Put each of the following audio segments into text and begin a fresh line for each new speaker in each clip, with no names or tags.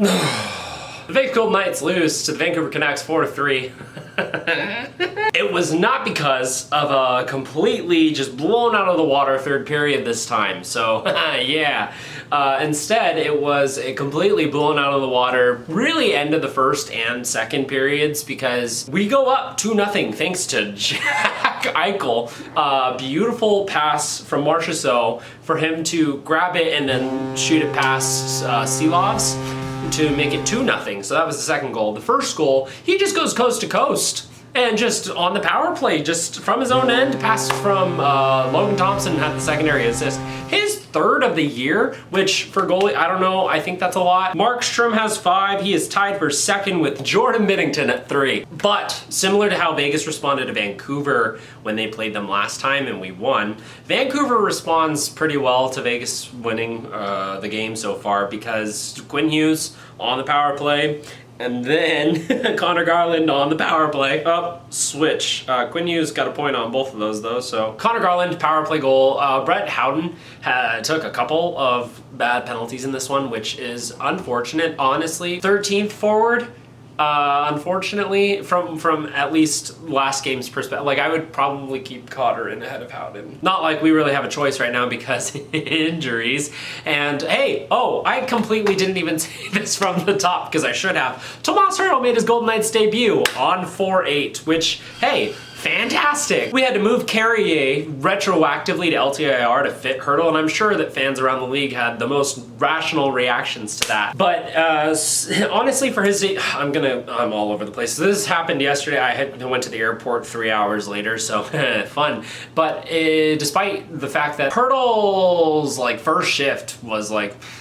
The Vegas Golden Knights lose to the Vancouver Canucks 4-3. It was not because of a completely just blown out of the water third period this time, so yeah. Instead, it was a completely blown out of the water, really end of the first and second periods, because we go up 2-0 thanks to Jack Eichel. Beautiful pass from Marchessault for him to grab it and then shoot it past Silovs to make it 2-0. So that was the second goal. The first goal, he just goes coast to coast and just on the power play, just from his own end, passed from Logan Thompson, had the secondary assist. His third of the year, which for goalie, I don't know, I think that's a lot. Markstrom has 5. He is tied for second with Jordan Binnington at 3. But similar to how Vegas responded to Vancouver when they played them last time and we won, Vancouver responds pretty well to Vegas winning the game so far, because Quinn Hughes on the power play, and then Connor Garland on the power play. Oh, switch. Quinn Hughes got a point on both of those though, so. Connor Garland, power play goal. Brett Howden took a couple of bad penalties in this one, which is unfortunate, honestly. 13th forward, unfortunately, from at least last game's perspective. Like, I would probably keep Cotter in ahead of Howden. Not like we really have a choice right now because injuries. And hey, oh, I completely didn't even say this from the top because I should have. Tomas Hertl made his Golden Knights debut on 4-8, which, hey, fantastic. We had to move Carrier retroactively to LTIR to fit Hertl, and I'm sure that fans around the league had the most rational reactions to that. But honestly, for his, I'm all over the place. So this happened yesterday. I went to the airport 3 hours later, so fun. But despite the fact that Hertl's first shift was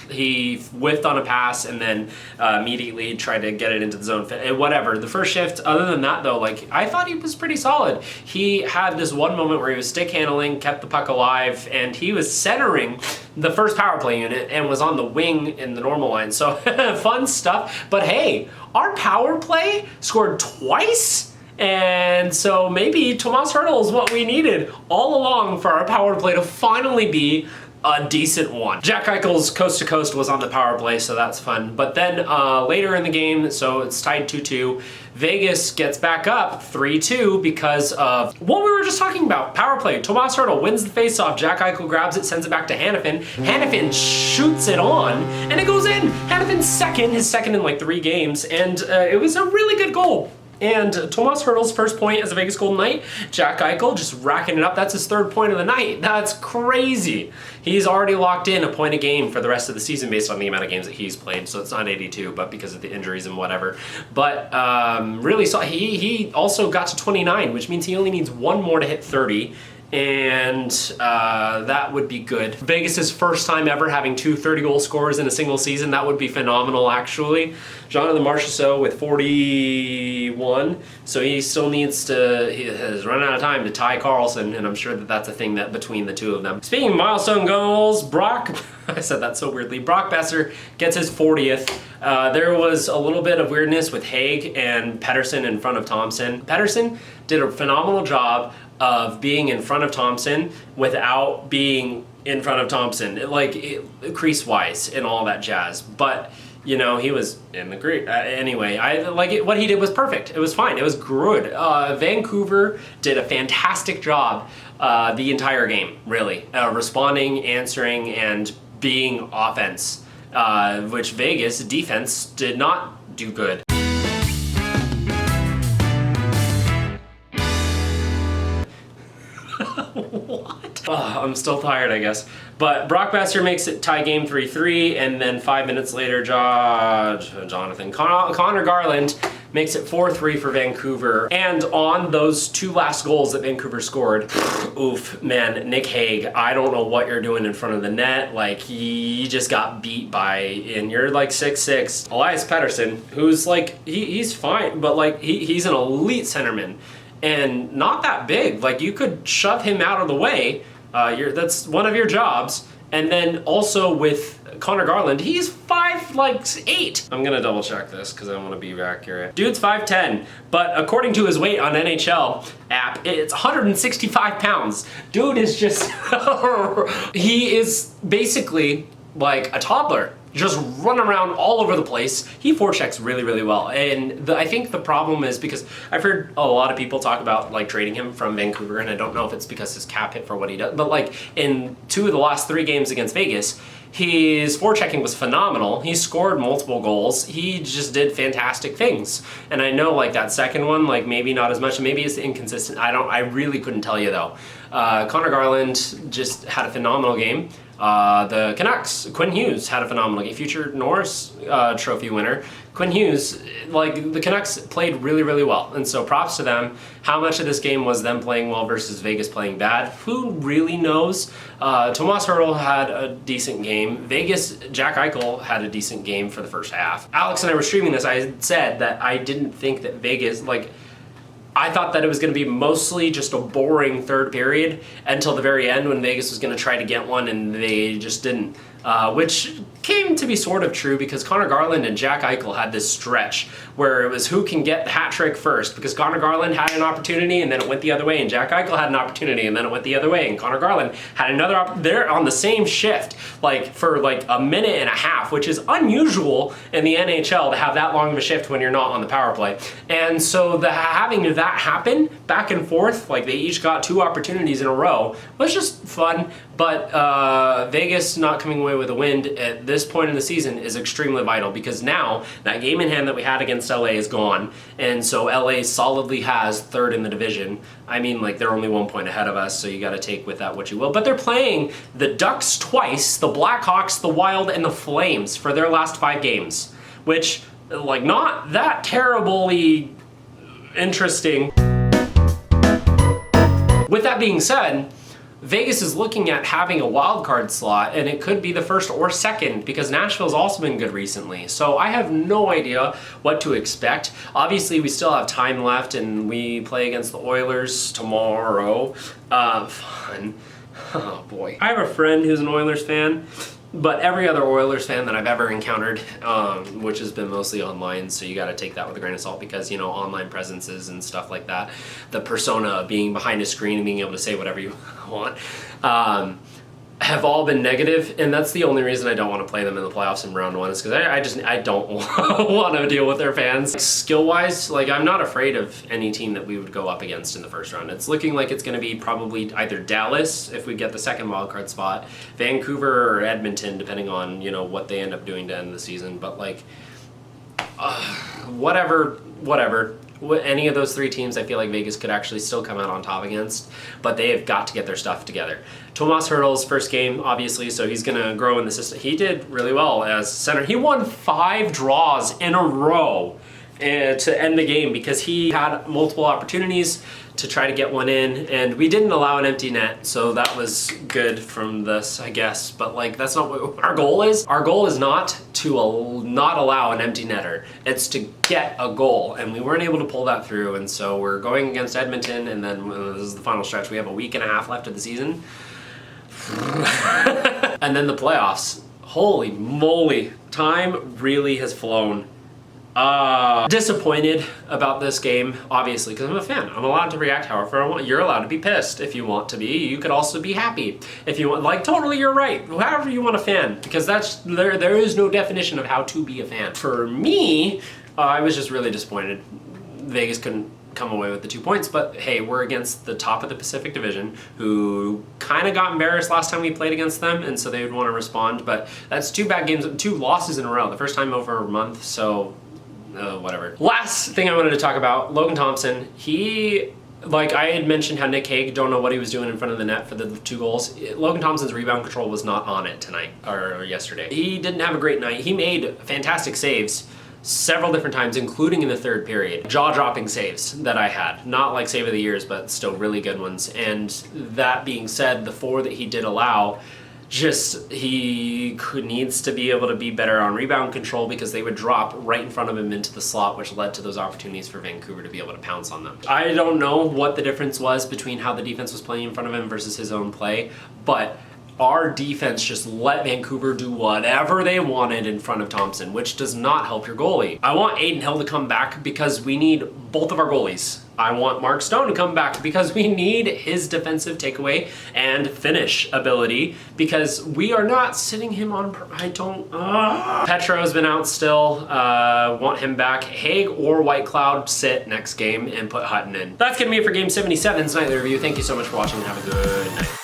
he whiffed on a pass and then immediately tried to get it into the zone. Whatever. The first shift, other than that though, I thought he was pretty solid. He had this one moment where he was stick handling, kept the puck alive, and he was centering the first power play unit and was on the wing in the normal line. So fun stuff. But hey, our power play scored twice. And so maybe Tomas Hertl is what we needed all along for our power play to finally be a decent one. Jack Eichel's coast to coast was on the power play, so that's fun. But then later in the game, so it's tied 2-2, Vegas gets back up 3-2 because of what we were just talking about, power play. Tomas Hertl wins the faceoff, Jack Eichel grabs it, sends it back to Hanifin. Hanifin shoots it on, and it goes in. Hanifin's second, his second in 3 games, and it was a really good goal. And Tomas Hertl's first point as a Vegas Golden Knight, Jack Eichel just racking it up. That's his third point of the night. That's crazy. He's already locked in a point a game for the rest of the season based on the amount of games that he's played. So it's not 82, but because of the injuries and whatever. But really, he also got to 29, which means he only needs one more to hit 30. And that would be good. Vegas's first time ever having 2 30-goal scorers in a single season. That would be phenomenal, actually. Jonathan Marchessault with 41, so he still needs to, he has run out of time to tie Carlson, and I'm sure that that's a thing that between the two of them. Speaking of milestone goals, I said that so weirdly, Brock Besser gets his 40th. There was a little bit of weirdness with Haig and Pettersson in front of Thompson. Pettersson did a phenomenal job of being in front of Thompson without being in front of Thompson, crease-wise and all that jazz. But you know, he was in the great. Anyway, what he did was perfect. It was fine. It was good. Vancouver did a fantastic job the entire game, really, responding, answering, and being offense, which Vegas defense did not do good. What? Oh, I'm still tired, I guess. But Brock Besser makes it tie game 3-3, and then 5 minutes later, Connor Garland makes it 4-3 for Vancouver. And on those 2 last goals that Vancouver scored, oof, man, Nick Hague, I don't know what you're doing in front of the net. He just got beat by, and you're 6'6". Elias Pettersson, who's he's fine, but he's an elite centerman. And not that big. You could shove him out of the way. That's one of your jobs. And then also with Connor Garland, he's 5'8". I'm gonna double check this because I want to be accurate. Dude's 5'10", but according to his weight on NHL app, it's 165 pounds. Dude is just, he is basically like a toddler. just running around all over the place. He forechecks really, really well. And I think the problem is because I've heard a lot of people talk about like trading him from Vancouver, and I don't know if it's because his cap hit for what he does, but like in 2 of the last 3 games against Vegas, his forechecking was phenomenal. He scored multiple goals. He just did fantastic things. And I know like that second one, like maybe not as much, maybe it's inconsistent. I really couldn't tell you though. Connor Garland just had a phenomenal game. The Canucks, Quinn Hughes had a phenomenal game. Future Norris Trophy winner. Quinn Hughes, like the Canucks played really, really well. And so props to them. How much of this game was them playing well versus Vegas playing bad? Who really knows? Tomas Hertl had a decent game. Vegas, Jack Eichel had a decent game for the first half. Alex and I were streaming this. I said that I didn't think that Vegas, like, I thought that it was going to be mostly just a boring third period until the very end when Vegas was going to try to get one, and they just didn't. Which came to be sort of true because Connor Garland and Jack Eichel had this stretch where it was who can get the hat trick first, because Connor Garland had an opportunity and then it went the other way, and Jack Eichel had an opportunity and then it went the other way, and Connor Garland had another they're on the same shift like for like a minute and a half, which is unusual in the NHL to have that long of a shift when you're not on the power play. And so having that happen back and forth, like they each got 2 opportunities in a row, was just fun. But Vegas not coming away with a win at this point in the season is extremely vital, because now that game in hand that we had against LA is gone, and so LA solidly has 3rd in the division. I mean, like, they're only 1 point ahead of us, so you got to take with that what you will. But they're playing the Ducks twice, the Blackhawks, the Wild, and the Flames for their last 5 games, which, like, not that terribly interesting. With that being said, Vegas is looking at having a wild card slot, and it could be the 1st or 2nd, because Nashville's also been good recently. So I have no idea what to expect. Obviously, we still have time left, and we play against the Oilers tomorrow. Fun. Oh boy. I have a friend who's an Oilers fan, but every other Oilers fan that I've ever encountered, which has been mostly online, so you got to take that with a grain of salt, because, you know, online presences and stuff like that, the persona of being behind a screen and being able to say whatever you want, have all been negative, and that's the only reason I don't want to play them in the playoffs in round 1, is because I don't want to deal with their fans. Skill-wise, like, I'm not afraid of any team that we would go up against in the first round. It's looking like it's going to be probably either Dallas, if we get the 2nd wildcard spot, Vancouver, or Edmonton, depending on, you know, what they end up doing to end the season. But, like, whatever. Any of those 3 teams, I feel like Vegas could actually still come out on top against, but they have got to get their stuff together. Tomas Hertl's first game, obviously, so he's going to grow in the system. He did really well as center. He won 5 draws in a row to end the game because he had multiple opportunities to try to get one in, and we didn't allow an empty net, so that was good from this, I guess. But like, that's not what our goal is. Our goal is not to not allow an empty netter. It's to get a goal, and we weren't able to pull that through, and so we're going against Edmonton, and then this is the final stretch. We have a week and a half left of the season. And then the playoffs. Holy moly, time really has flown. Disappointed about this game, obviously, because I'm a fan. I'm allowed to react however I want. You're allowed to be pissed if you want to be. You could also be happy if you want. Like, totally, you're right. However you want a fan, because that's there is no definition of how to be a fan. For me, I was just really disappointed. Vegas couldn't come away with the 2 points, but hey, we're against the top of the Pacific Division, who kind of got embarrassed last time we played against them, and so they would want to respond. But that's 2 bad games, 2 losses in a row. The first time over a month, so. Whatever. Last thing I wanted to talk about, Logan Thompson. He, like I had mentioned how Nick Hague don't know what he was doing in front of the net for the 2 goals. Logan Thompson's rebound control was not on it tonight, or yesterday. He didn't have a great night. He made fantastic saves several different times, including in the 3rd period. Jaw-dropping saves that I had. Not like save of the years, but still really good ones. And that being said, the 4 that he did allow, just he needs to be able to be better on rebound control, because they would drop right in front of him into the slot, which led to those opportunities for Vancouver to be able to pounce on them. I don't know what the difference was between how the defense was playing in front of him versus his own play, but our defense just let Vancouver do whatever they wanted in front of Thompson, which does not help your goalie. I want Adin Hill to come back because we need both of our goalies. I want Mark Stone to come back because we need his defensive takeaway and finish ability because we are not sitting him on, Petro's been out still, want him back. Haig or White Cloud sit next game and put Hutton in. That's gonna be it for Game 77's nightly review. Thank you so much for watching and have a good night.